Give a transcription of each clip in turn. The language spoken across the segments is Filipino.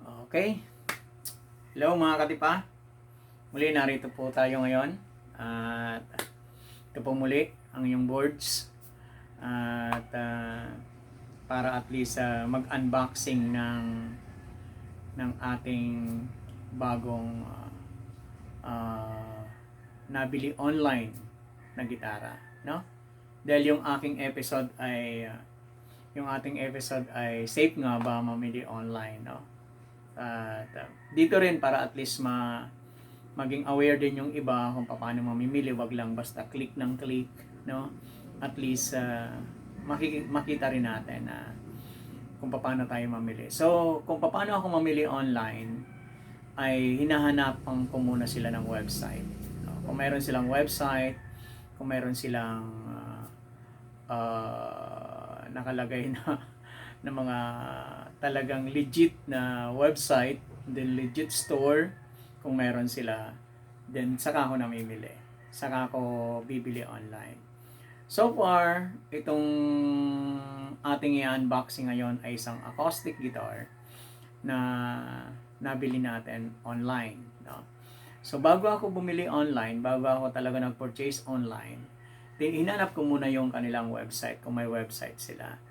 Okay. Hello mga katipa. Muli narito po tayo ngayon. At ito po muli ang inyong boards. At para at least mag-unboxing ng ating bagong nabili online na gitara, no? Dahil yung aking episode ay yung ating episode ay safe nga ba mamili online, no? At dito rin para at least maging aware din yung iba kung paano mamimili, wag lang basta click ng click, no? At least makita rin natin na kung paano tayo mamili. So, kung paano ako mamili online ay hinahanapan ko muna sila ng website, no? Kung mayroon silang website, kung mayroon silang nakalagay na mga talagang legit na website, then legit store, kung meron sila, then saka ako namimili. Saka ako bibili online. So far, itong ating i-unboxing ngayon ay isang acoustic guitar na nabili natin online, no? So bago ako bumili online, bago ako talaga nag-purchase online, hinanap ko muna yung kanilang website, kung may website sila.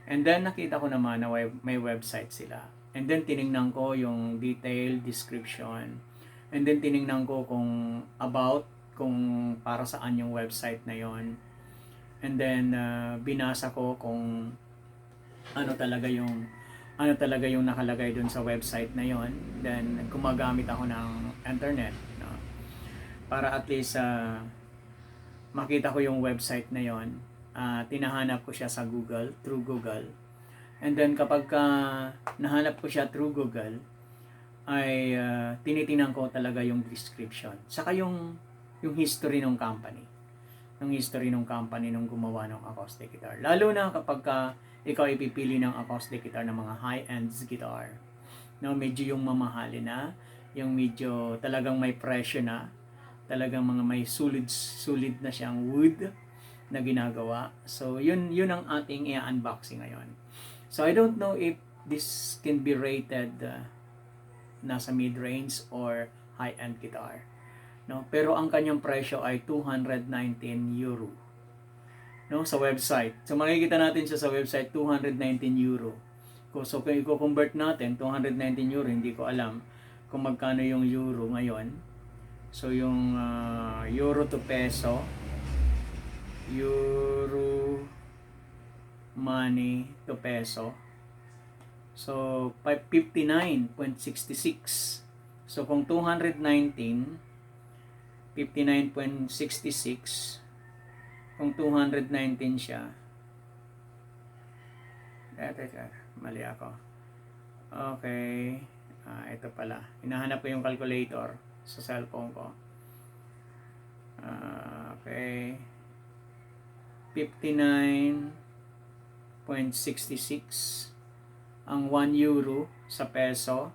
And then nakita ko naman na may website sila. And then tiningnan ko yung detail, description. And then tiningnan ko kung about, kung para saan yung website na yon. And then binasa ko kung ano talaga yung nakalagay dun sa website na yon. Then gumagamit ako ng internet, no? Para at least makita ko yung website na yon. Tinahanap ko siya sa Google, through Google. And then kapag nahanap ko siya through Google, ay tinitingnan ko talaga yung description. Saka yung history ng company. Yung history ng company nung gumawa ng acoustic guitar. Lalo na kapag ikaw ipipili ng acoustic guitar ng mga high-end guitar. No, medyo yung mamahalin na, yung medyo talagang may presyo na, talagang mga may solid na siyang wood na ginagawa. So yun ang ating i-unboxing ngayon. So I don't know if this can be rated nasa mid-range or high-end guitar, no? Pero ang kanyang presyo ay 219 euro, no, sa website. So makikita natin siya sa website, 219 euro. So kung i-convert natin 219 euro, hindi ko alam kung magkano yung euro ngayon. So yung euro to peso, euro money to peso, so 59.66. So kung 219, 59.66, kung 219 siya, mali ako. Okay, ito pala, hinahanap ko yung calculator sa cellphone ko. Okay, 59.66 ang 1 euro sa peso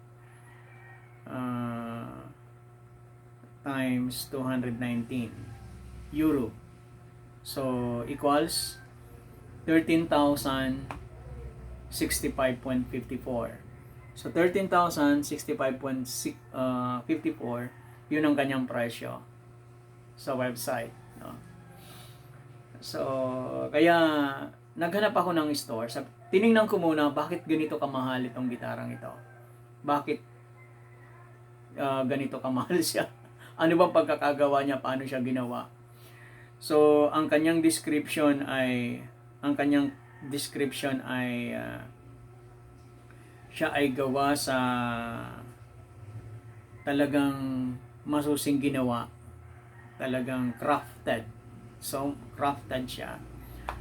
times 219 euro. So equals 13,065.54. So 13,065.54, yun ang kanyang presyo sa website, no? So, kaya naghanap ako ng store. Tiningnan ko muna bakit ganito kamahal itong gitarang ito. Bakit ganito kamahal siya? Ano bang pagkakagawa niya? Paano siya ginawa? So, ang kanyang description ay siya ay gawa sa talagang masusing ginawa. Talagang crafted. So, crafted siya.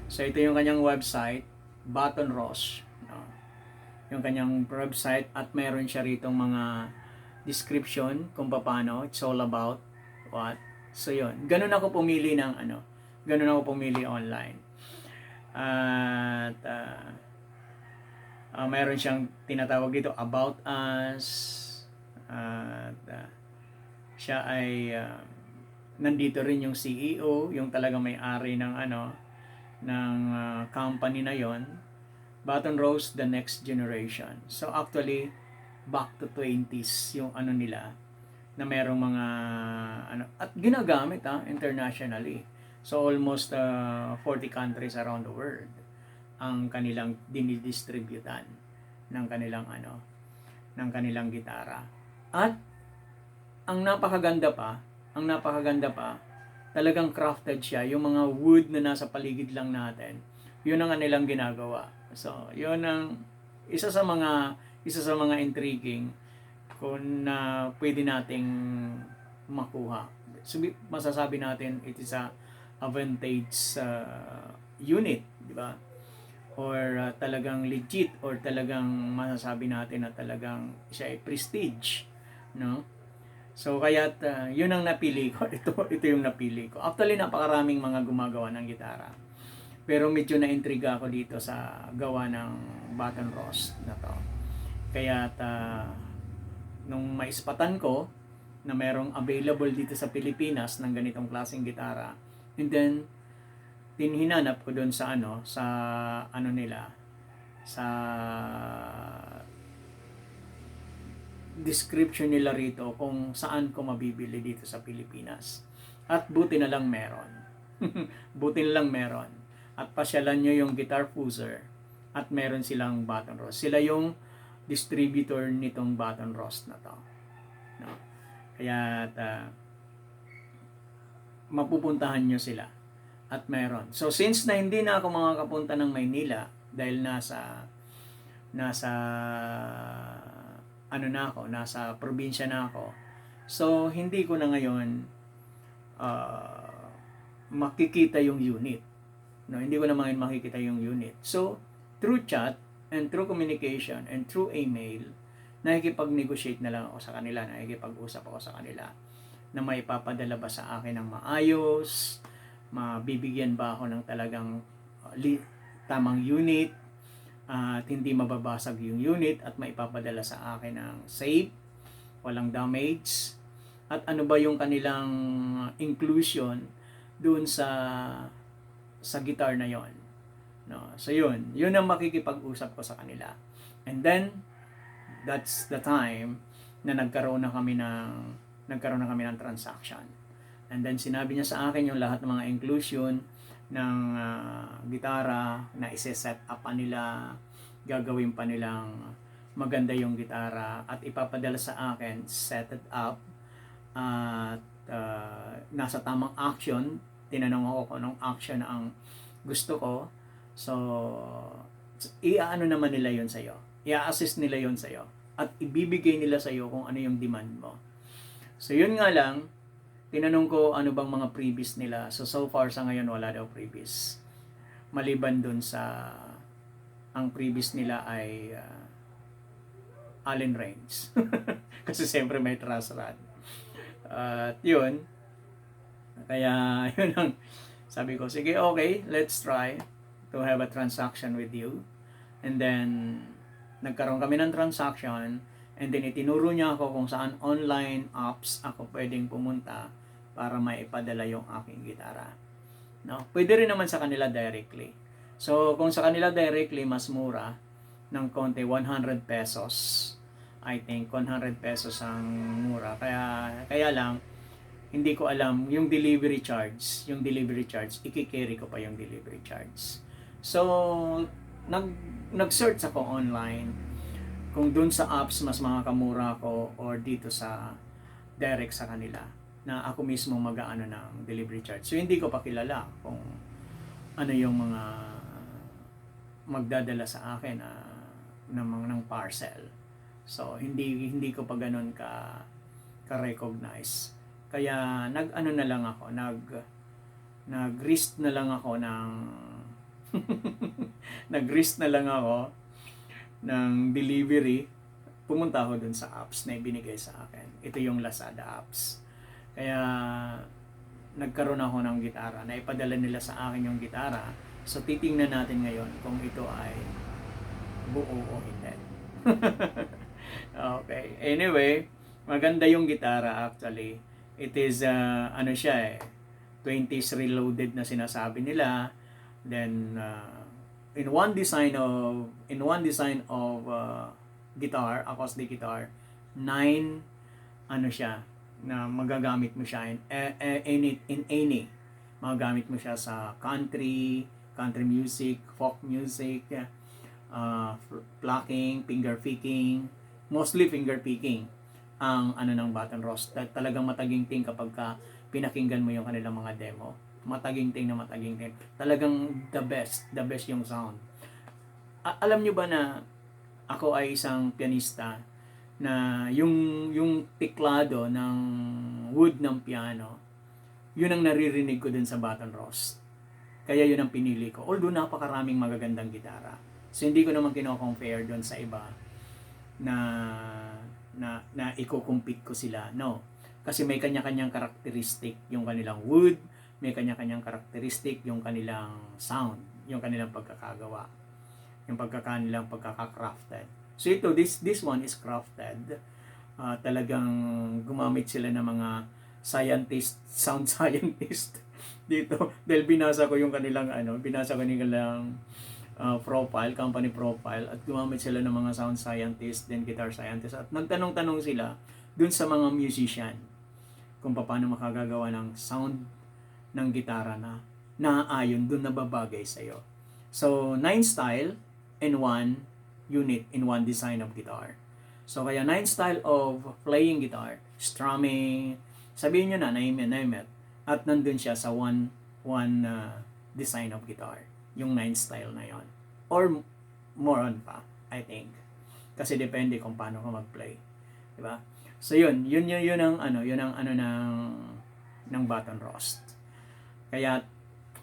So, ito yung kanyang website, Baton Rouge, no? Yung kanyang website, at meron siya ritong mga description kung paano, it's all about what. So, yun. Ganun ako pumili online. At meron siyang tinatawag dito, About Us. At siya ay nandito rin yung CEO, yung talagang may-ari ng company na yon, Baton Rouge, the next generation. So actually back to 20s yung ano nila, na merong mga ano, at ginagamit internationally. So almost 40 countries around the world ang kanilang dinidistributan ng kanilang ano, ng kanilang gitara. At ang napakaganda pa, talagang crafted siya. Yung mga wood na nasa paligid lang natin, yun ang kanilang ginagawa. So, yun ang isa sa mga intriguing kung na pwede nating makuha. So, masasabi natin it is a vintage unit, di ba? Or talagang legit, or talagang masasabi natin na talagang siya ay prestige, no? So kaya yun ang napili ko. Ito yung napili ko. Actually napakaraming mga gumagawa ng gitara. Pero medyo na-intriga ako dito sa gawa ng button rose na to. Kaya nung maispatan ko na merong available dito sa Pilipinas ng ganitong klaseng gitara, and then hinanap ko doon sa ano nila, sa description nila rito kung saan ko mabibili dito sa Pilipinas. At buti na lang meron. Buti na lang meron. At pasyalan nyo yung Guitar Fuzzer at meron silang button rose. Sila yung distributor nitong button rose na to. No? Kaya mapupuntahan nyo sila. At meron. So since na hindi na ako makakapunta ng Maynila dahil nasa nasa probinsya na ako. So, hindi ko na ngayon makikita yung unit. No, hindi ko na ngayon makikita yung unit. So, through chat and through communication and through email, nakikipag-negotiate na lang ako sa kanila, nakikipag-usap ako sa kanila na may papadala ba sa akin ng maayos, mabibigyan ba ako ng talagang tamang unit, at hindi mababasag yung unit at maipapadala sa akin ng safe, walang damage, at ano ba yung kanilang inclusion doon sa guitar na yon. No, so yun ang makikipag-usap ko sa kanila. And then that's the time na nagkaroon na kami ng transaction. And then sinabi niya sa akin yung lahat ng mga inclusion ng gitara na ise-set up pa nila, gagawin pa nilang maganda yung gitara at ipapadala sa akin, set it up, at nasa tamang action. Tinanong ako kung anong action ang gusto ko. So, iaano naman nila yon sa'yo. Ia-assist nila yon sa'yo. At ibibigay nila sa'yo kung ano yung demand mo. So, yun nga lang, tinanong ko ano bang mga previous nila. So far sa ngayon wala daw previous. Maliban dun sa ang previous nila ay Allen Range. Kasi siyempre may truss rod. At yun. Kaya yun ang sabi ko, sige okay, let's try to have a transaction with you. And then nagkaroon kami ng transaction. And then itinuro niya ako kung saan online apps ako pwedeng pumunta para maipadala yung aking gitara. No? Pwede rin naman sa kanila directly. So kung sa kanila directly, mas mura ng konti, 100 pesos. I think 100 pesos ang mura. Kaya lang, hindi ko alam yung delivery charge. Yung delivery charge, i-carry ko pa yung delivery charge. So, nag-search ako online kung dun sa apps mas makakamura ako or dito sa direct sa kanila na ako mismo mag-aano ng delivery charge. So hindi ko pa kilala kung ano yung mga magdadala sa akin ng parcel. So hindi ko pa ganoon ka-recognize. Kaya nag-ano na lang ako, nag-risk na lang ako ng nag-risk na lang ako ng delivery. Pumunta ako dun sa apps na ibinigay sa akin. Ito yung Lazada apps. Kaya nagkaroon ako ng gitara. Naipadala nila sa akin yung gitara. So titingnan natin ngayon kung ito ay buo o hindi. Okay. Anyway, maganda yung gitara actually. It is ano siya 20s reloaded na sinasabi nila. Then in one design of guitar, acoustic guitar, 9 ano siya, na magagamit mo siya in any. Magagamit mo siya sa country music, folk music, plucking, finger picking, mostly finger picking ang ano ng Baton Rouge. Talagang mataginting kapag pinakinggan mo yung kanilang mga demo. Mataginting. Talagang the best yung sound. Alam nyo ba na ako ay isang pianista na yung tiklado ng wood ng piano, yun ang naririnig ko dun sa Baton Rouge. Kaya yun ang pinili ko. Although napakaraming magagandang gitara. So hindi ko naman kino-compare dun sa iba na i-compete ko sila. No. Kasi may kanya-kanyang karakteristik yung kanilang wood, may kanya-kanyang karakteristik yung kanilang sound, yung kanilang pagkakagawa, yung kanilang pagkaka-crafted. So ito, this one is crafted. Talagang gumamit sila ng mga sound scientist dito. Dahil binasa ko yung kanilang profile, company profile, at gumamit sila ng mga sound scientist, then guitar scientist, at nagtanong-tanong sila dun sa mga musician kung paano makagagawa ng sound ng gitara na naaayon dun na babagay sa'yo. So, 9 style and 1 unit in one design of guitar. So, kaya 9 style of playing guitar, strumming, sabihin nyo na, name it. At nandun siya sa one design of guitar. Yung 9 style na yon. Or more on pa, I think. Kasi depende kung paano ka mag-play. Diba? So, yun ang ng Baton Rouge. Kaya,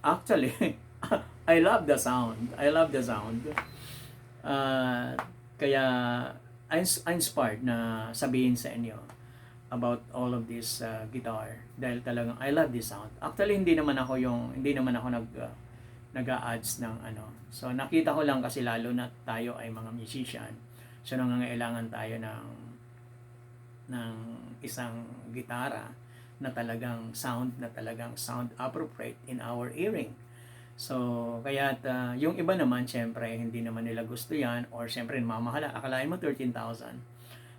actually, I love the sound. Kaya, I'm inspired na sabihin sa inyo about all of this guitar, dahil talagang I love this sound. Actually, hindi naman ako nag-a-ads ng ano. So nakita ko lang kasi, lalo na tayo ay mga musician, so nangangailangan tayo ng isang gitara na talagang sound appropriate in our hearing. So kaya yung iba naman, syempre hindi naman nila gusto yan, or syempre mamahala. Akalain mo 13,000.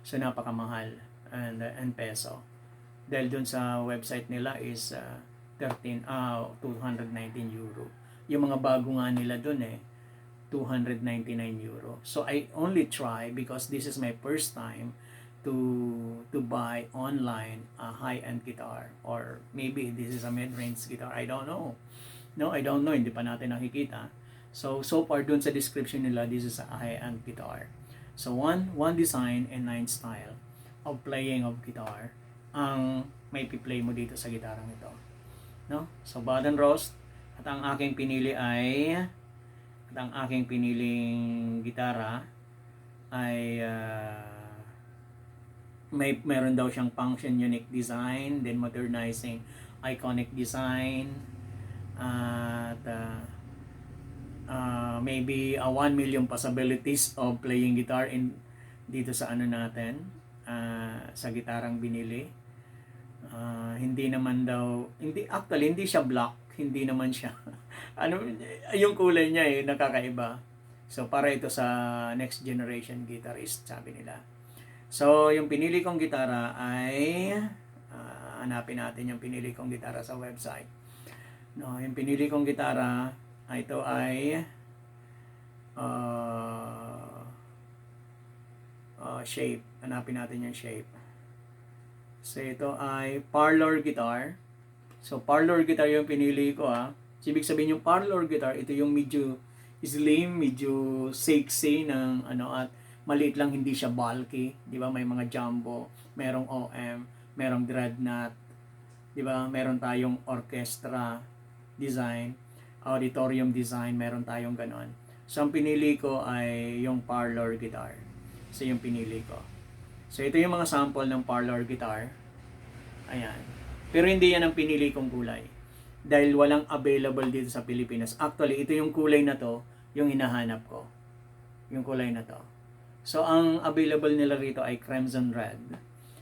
So napakamahal and peso. Dahil dun sa website nila is 219 euro. Yung mga bago nga nila dun 299 euro. So I only try because this is my first time to buy online a high-end guitar, or maybe this is a mid-range guitar. I don't know. No, I don't know. Hindi pa natin nakikita. So far dun sa description nila, this is a high-end guitar. So one design and 9 style of playing of guitar ang may play mo dito sa gitarang ito. No? So Baton Rouge, at ang aking piniling gitara ay meron daw siyang function unique design, then modernizing iconic design, at maybe 1 million possibilities of playing guitar dito sa natin, sa gitarang binili. Hindi siya black, hindi naman siya yung kulay niya nakakaiba. So para ito sa next generation guitarist, sabi nila. So yung pinili kong gitara ay hanapin natin yung pinili kong gitara sa website. No, yung pinili kong gitara ito ay shape. Hanapin natin yung shape. So ito ay parlor guitar. So parlor guitar yung pinili ko Ibig sabihin yung parlor guitar, ito yung medyo slim, medyo sexy ng at maliit lang, hindi siya bulky, 'di ba? May mga jumbo, merong OM, merong dreadnought, 'di ba? Meron tayong orchestra design, auditorium design, meron tayong ganon. So ang pinili ko ay yung parlor guitar. So yung pinili ko. So ito yung mga sample ng parlor guitar. Ayan. Pero hindi yan ang pinili kong kulay. Dahil walang available dito sa Pilipinas. Actually, ito yung kulay na to, yung hinahanap ko. Yung kulay na to. So ang available nila rito ay crimson red.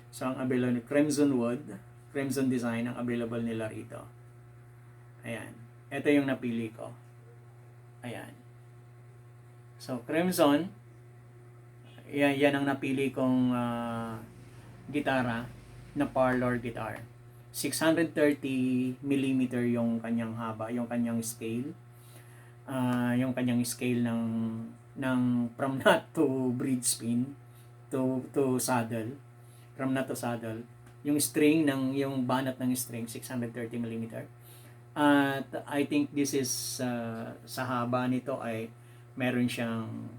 So ang available crimson wood, crimson design ang available nila rito. Ayan. Ito yung napili ko. Ayan. So crimson, yan ang napili kong gitara na parlor guitar. 630 millimeter yung kanyang haba, yung kanyang scale. Yung kanyang scale ng from nut to bridge pin to saddle. From nut to saddle. Yung string yung banat ng string 630 millimeter. At I think this is sa haba nito ay meron siyang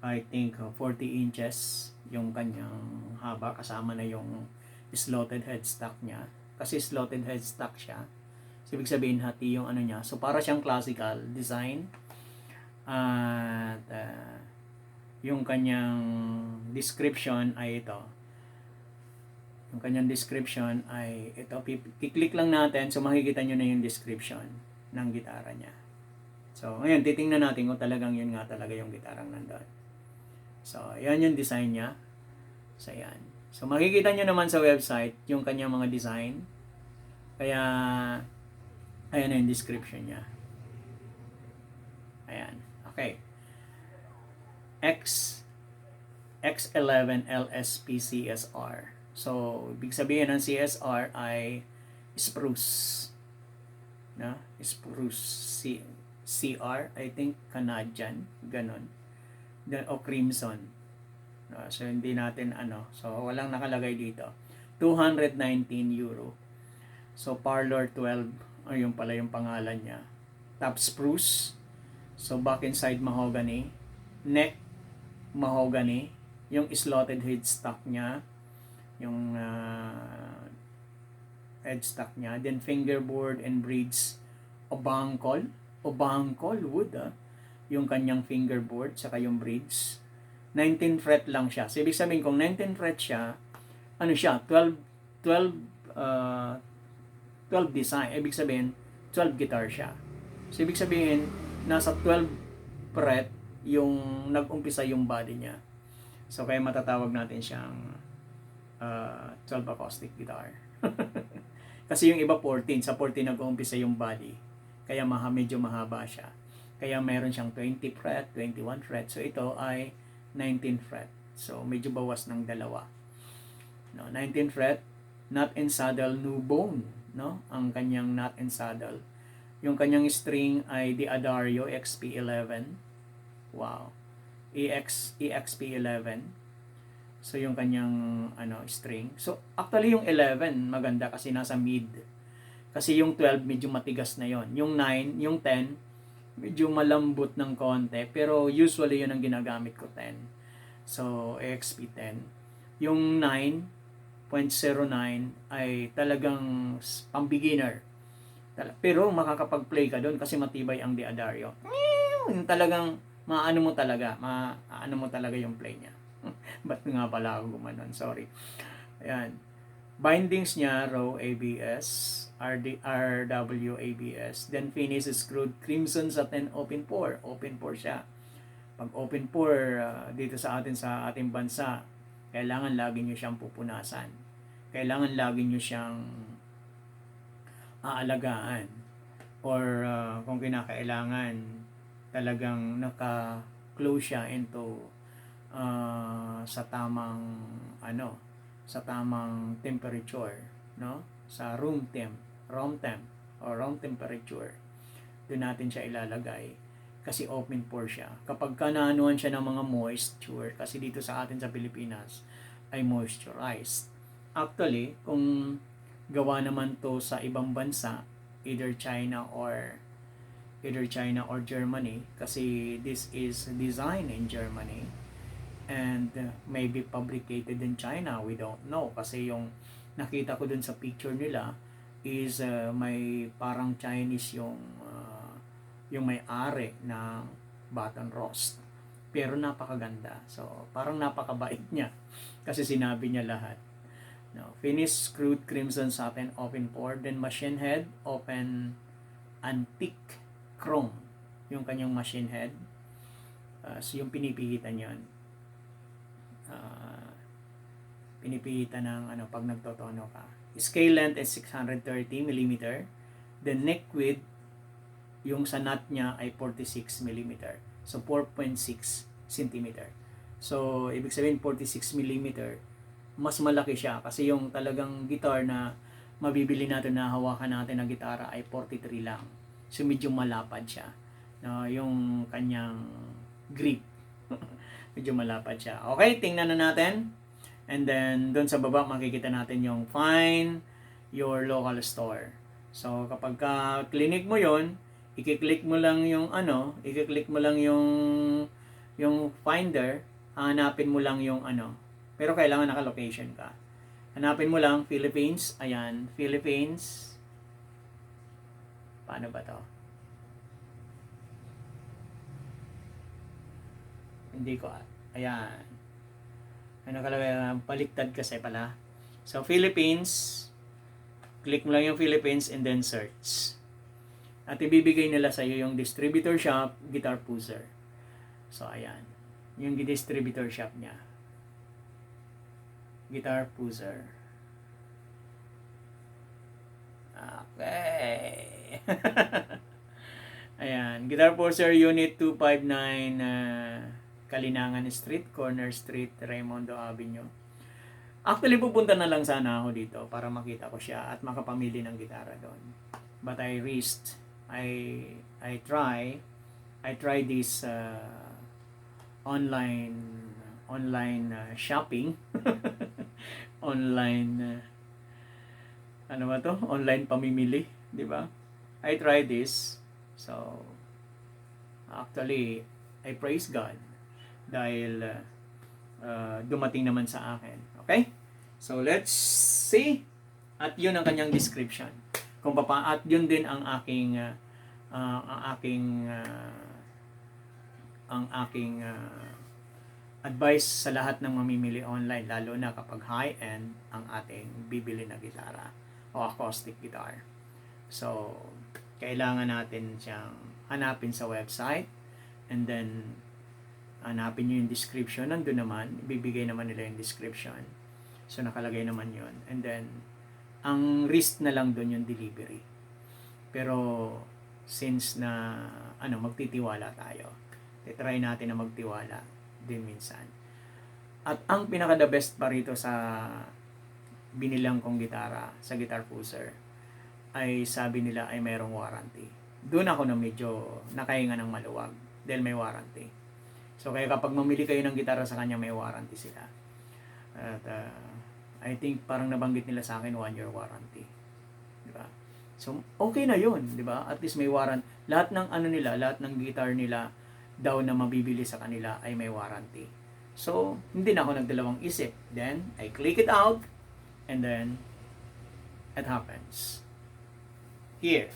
I think 40 inches yung kanyang haba, kasama na yung slotted headstock niya. Kasi slotted headstock siya. So, ibig sabihin hati yung ano niya. So para siyang classical design. At yung kanyang description ay ito. Yung kanyang description ay ito. I-click lang natin, so makikita nyo na yung description ng gitara niya. So ngayon titingnan natin kung talagang yun nga talaga yung gitarang nandun. So yan yung design niya. So yan. So makikita nyo naman sa website yung kanyang mga design. Kaya ayan na yung description niya. Ayan. Okay. X11 LSP CSR. So, ibig sabihin ng CSR ay spruce. No? Spruce CR, I think Canadian, ganun. Then, o crimson. So, hindi natin So, walang nakalagay dito. 219 euro. So, Parlor 12, yung pala yung pangalan niya. Top spruce. So, back and side mahogany. Neck mahogany. Yung slotted headstock niya. Yung headstock niya. Then, fingerboard and bridge. Obangkol wood. Yung kanyang fingerboard, saka yung bridge. 19 fret lang siya. So, ibig sabihin, kung 19 fret siya, ano siya? 12 design. Ibig sabihin, 12 guitar siya. So, ibig sabihin, nasa 12 fret yung nag-umpisa yung body niya. So, kaya matatawag natin siyang 12 acoustic guitar. Kasi yung iba 14. Sa 14 nag-umpisa yung body. Kaya medyo mahaba siya. Kaya meron siyang 20 fret, 21 fret. So, ito ay 19 fret. So, medyo bawas ng dalawa. No, 19 fret, nut and saddle, new bone. No? Ang kanyang nut and saddle. Yung kanyang string ay D'Addario XP11. Wow. EXP11. So, yung kanyang string. So, actually yung 11 maganda kasi nasa mid. Kasi yung 12 medyo matigas na yon. Yung 9, yung 10 medyo malambot ng konti, pero usually yun ang ginagamit ko, 10. So, EXP10. Yung 9.09 ay talagang pang-beginner. Pero makakapag-play ka doon kasi matibay ang D'Addario. Yung talagang maano mo talaga yung play niya. Ba't nga pala ako gumanon? Sorry. Ayan. Bindings niya, raw ABS, RW ABS. Then finish is screwed crimson satin open pore. Open pore siya. Pag open pore dito sa ating bansa, kailangan lagi nyo siyang pupunasan. Kailangan lagi nyo siyang aalagaan. Or kung kinakailangan, talagang naka-close siya into sa tamang temperature, no? Sa room temp or room temperature. Doon natin siya ilalagay kasi open pore siya. Kapag kanaanuhan siya ng mga moisture, kasi dito sa atin sa Pilipinas ay moisturized. Actually, kung gawa naman to sa ibang bansa, either China or Germany, kasi this is designed in Germany and maybe fabricated in China, we don't know, kasi yung nakita ko dun sa picture nila is may parang Chinese yung may-ari ng Baton Roast, pero napakaganda. So parang napakabait niya kasi sinabi niya lahat. No, finish screwed crimson satin open pore, then machine head open antique chrome yung kanyang machine head. So yung pinipihitan yon, pinipihitan ng pag nagtotono ka. Scale length is 630 mm. The neck width, yung sa nut niya ay 46 mm. So 4.6 cm. So, ibig sabihin 46 millimeter. Mas malaki siya kasi yung talagang guitar na mabibili natin na hawakan natin na gitara ay 43 lang. So, medyo malapad siya. No, yung kanyang grip. Medyo malapad siya. Okay, tingnan na natin. And then, doon sa baba, makikita natin yung find your local store. So, kapag ka-clinic mo yon, i-click mo lang yung i-click mo lang yung finder, hanapin mo lang yung pero kailangan naka-location ka. Hanapin mo lang Philippines, ayan, Philippines. Paano ba to? Hindi ko, ayan. Ano kalagay, baliktad kasi pala. So, Philippines, click mo lang yung Philippines and then search. At ibibigay nila sa iyo yung distributor shop, Guitar Puser. So, ayan. Yung distributor shop niya. Guitar Puser. Okay. Ayan. Guitar Puser Unit 259 Kalinangan Street, Corner Street, Raimondo Avenue. Actually, pupunta na lang sana ako dito para makita ko siya at makapamili ng gitara doon. But I risked. I try this online shopping. Online ano ba to? Online pamimili, di ba? I try this. So actually, I praise God dahil dumating naman sa akin. Okay? So, let's see. At yun ang kanyang description. Kung at yun din ang aking advice sa lahat ng mamimili online, lalo na kapag high-end ang ating bibili na gitara o acoustic guitar. So, kailangan natin siyang hanapin sa website and then hanapin nyo yung description. Nandun naman, bibigay naman nila yung description. So, nakalagay naman yun. And then, ang risk na lang dun yung delivery. Pero, since na, magtitiwala tayo. Try natin na magtiwala din minsan. At ang pinaka-the best pa rito sa binilang kong gitara, sa Guitar Puser, ay sabi nila ay mayroong warranty. Doon ako na medyo nakahinga ng maluwag dahil may warranty. So, kaya kapag mamili kayo ng gitara sa kanya, may warranty sila. At I think parang nabanggit nila sa akin 1-year warranty. Diba? So, okay na yun, diba? At least may warranty. Lahat ng lahat ng guitar nila daw na mabibili sa kanila ay may warranty. So, hindi na ako nagdalawang isip. Then, I click it out and then it happens. Here.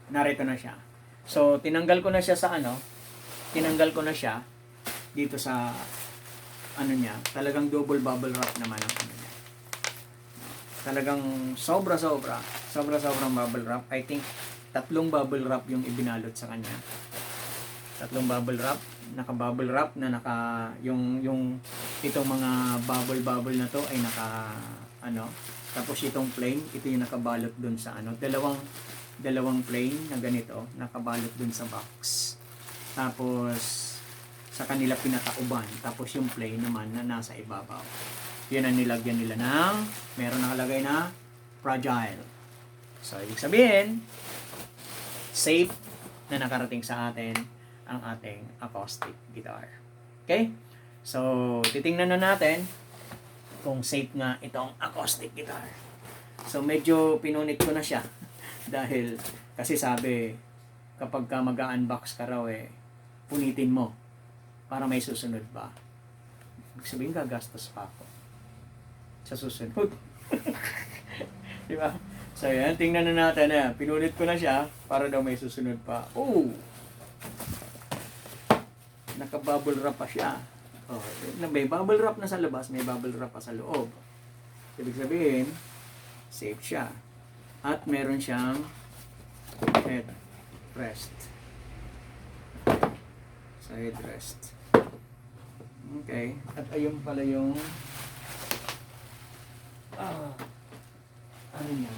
Narito na siya. So, tinanggal ko na siya dito sa niya. Talagang double bubble wrap naman ang niya. Talagang sobrang bubble wrap. I think 3 bubble wrap yung ibinalot sa kanya. 3 bubble wrap, naka-bubble wrap na yung itong mga bubble na to ay tapos itong plain, ito yung nakabalot dun sa dalawang plain na ganito, nakabalot dun sa box. Tapos, sa kanila pinatauban. Tapos yung plain naman na nasa ibabaw. Yan ang nilagyan nila ng, meron nakalagay na fragile. So, ibig sabihin, safe na nakarating sa atin ang ating acoustic guitar. Okay? So, titingnan na natin kung safe nga itong acoustic guitar. So, medyo pinunit ko na siya. Dahil, kasi sabi, kapag ka mag-unbox ka raw punitin mo para may susunod pa. Ibig sabihin, gagastos pa ako sa susunod. Di ba? So, yan. Tingnan na natin. Pinunit ko na siya para daw may susunod pa. Oh! Naka-bubble wrap pa siya. Oh, may bubble wrap na sa labas, may bubble wrap pa sa loob. Ibig sabihin, safe siya. At meron siyang headrest. Sa headrest. Okay. At ayun pala yung ano niya?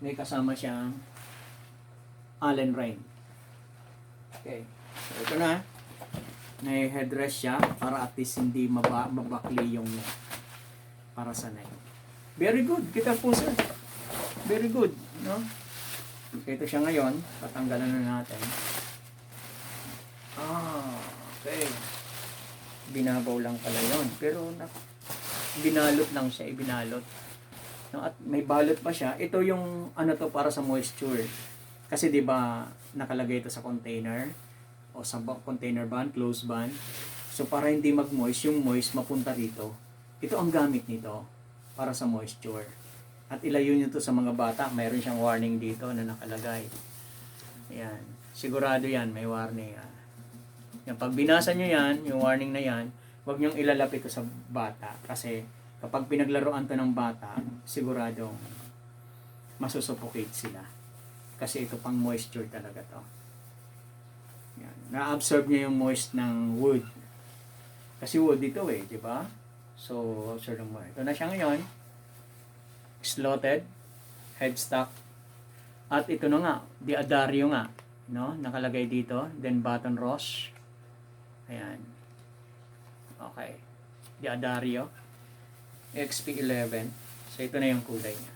May kasama siyang Allen wrench. Okay. So, ito na. May headrest siya para at least hindi mabakli yung neck. Para sa neck. Very good. Guitar Puser. Very good. No? So, ito siya ngayon. Patanggalan na natin. Okay. Binabaw lang pala yun. Pero, binalot lang siya. Ibinalot. No? At may balot pa siya. Ito yung, ano to, para sa moisture. Kasi di ba nakalagay ito sa container o sa container band, closed band. So para hindi mag-moist, yung moist mapunta dito. Ito ang gamit nito para sa moisture. At ilayo nyo to sa mga bata. Mayroon siyang warning dito na nakalagay. Ayan. Sigurado yan, may warning. Yan, pag binasa nyo yan, yung warning na yan, huwag nyong ilalapit ito sa bata. Kasi kapag pinaglaruan to ng bata, siguradong masusuffocate sila. Kasi ito pang moisture talaga to. Yan. Na-absorb niya yung moist ng wood. Kasi wood ito di ba? So, absorb mo. Ito na siya ngayon. Slotted, headstock. At ito na nga, D'Addario nga, no? Nakalagay dito, then button rose. Ayan. Okay. D'Addario XP11. So, ito na yung kulay niya.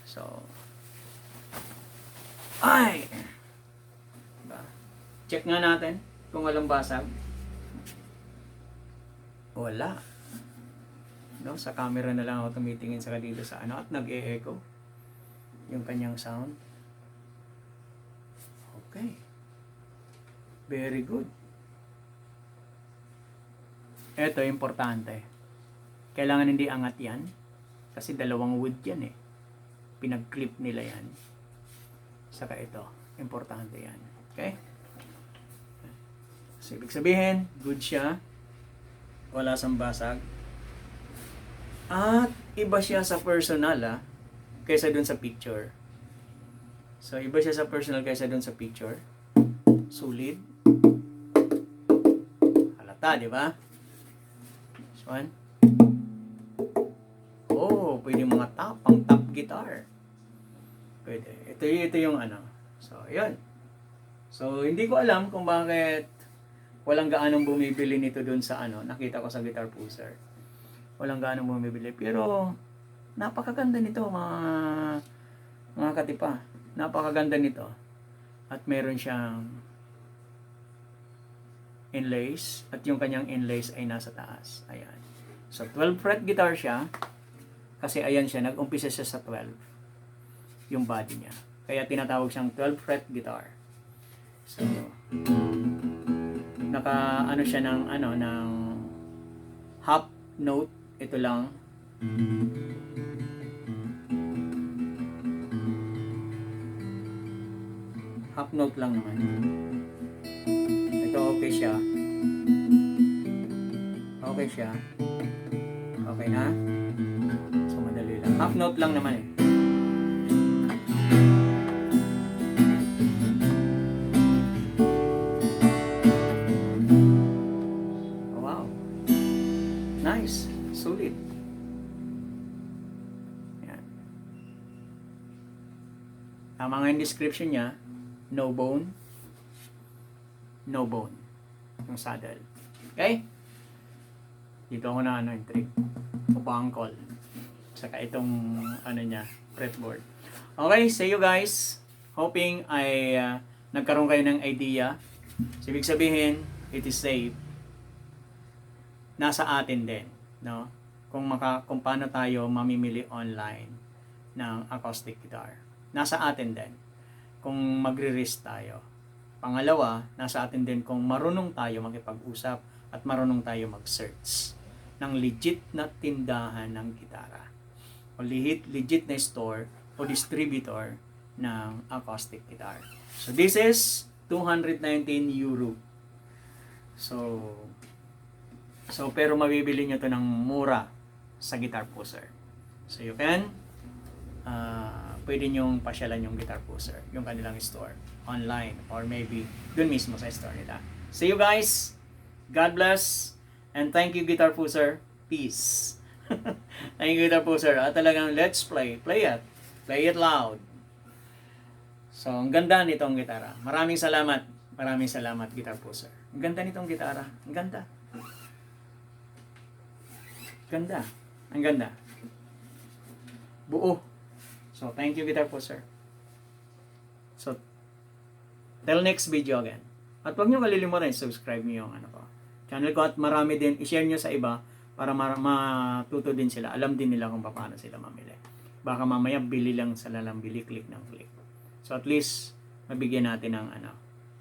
So, diba? Check nga natin kung walang basag. Wala. No, sa camera na lang ako tumitingin sa dito sa ano at nag-e-echo yung kanyang sound. Okay. Very good. Ito importante. Kailangan hindi angat yan kasi dalawang wood yan pinag-clip nila yan. Saka ito, importante yan. Okay? So, ibig sabihin, good siya. Wala sang basag. At iba siya sa personal kaysa dun sa picture. So, iba siya sa personal kaysa dun sa picture. Solid. Halata, di ba? This one. Oh, pwede mga pang top guitar. Pwede. Ito yung ano. So, yun. So, hindi ko alam kung bakit walang gaanong bumibili nito dun sa ano. Nakita ko sa Guitar Puser. Walang gaanong bumibili. Pero, napakaganda nito mga katipa. Napakaganda nito. At meron siyang inlays. At yung kanyang inlays ay nasa taas. Ayan. So, 12 fret guitar siya. Kasi ayan siya. Nag-umpisa siya sa 12. Yung body niya. Kaya tinatawag siyang 12 fret guitar. So, naka ano siya ng half note. Ito lang. Half note lang naman. Ito okay siya. Okay siya. Okay na? So, madali lang. Half note lang naman Wow. Nice. Solid. Yan. Tama nga yung description niya. No bone. No bone. Yung saddle. Okay? Dito ako na yung trick. Bangkol. Saka itong niya, fretboard. Okay, see you guys. Hoping ay nagkaroon kayo ng idea. So, ibig sabihin, it is safe. Nasa atin din, no? Kung paano tayo mamimili online ng acoustic guitar. Nasa atin din. Kung magre-risk tayo. Pangalawa, nasa atin din kung marunong tayo makipag-usap at marunong tayo mag-search ng legit na tindahan ng gitara. O legit na store o distributor ng acoustic guitar. So this is 219 euro. So pero mabibili nyo to ng mura sa Guitar Puser. So you can pwede nyong pasyalan yung Guitar Puser, yung kanilang store online or maybe dun mismo sa store nila. See you guys. God bless and thank you Guitar Puser. Peace. Thank you Guitar Puser. Talagang let's play. Play it loud. So So, ang ganda nitong gitara. Maraming salamat. Maraming salamat, Guitar Poser. Ang ganda nitong gitara. Ang ganda. Ganda. Ang ganda. Buo. So, thank you, Guitar Poser. So, till next video again. At huwag nyo kalilimutan, subscribe nyo yung channel ko. At marami din, i-share nyo sa iba para matuto din sila. Alam din nila kung paano sila mamili. Baka mamaya bili lang sila lang bili, click ng click. So at least, mabigyan natin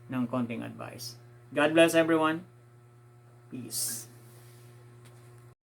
ng konting advice. God bless everyone. Peace.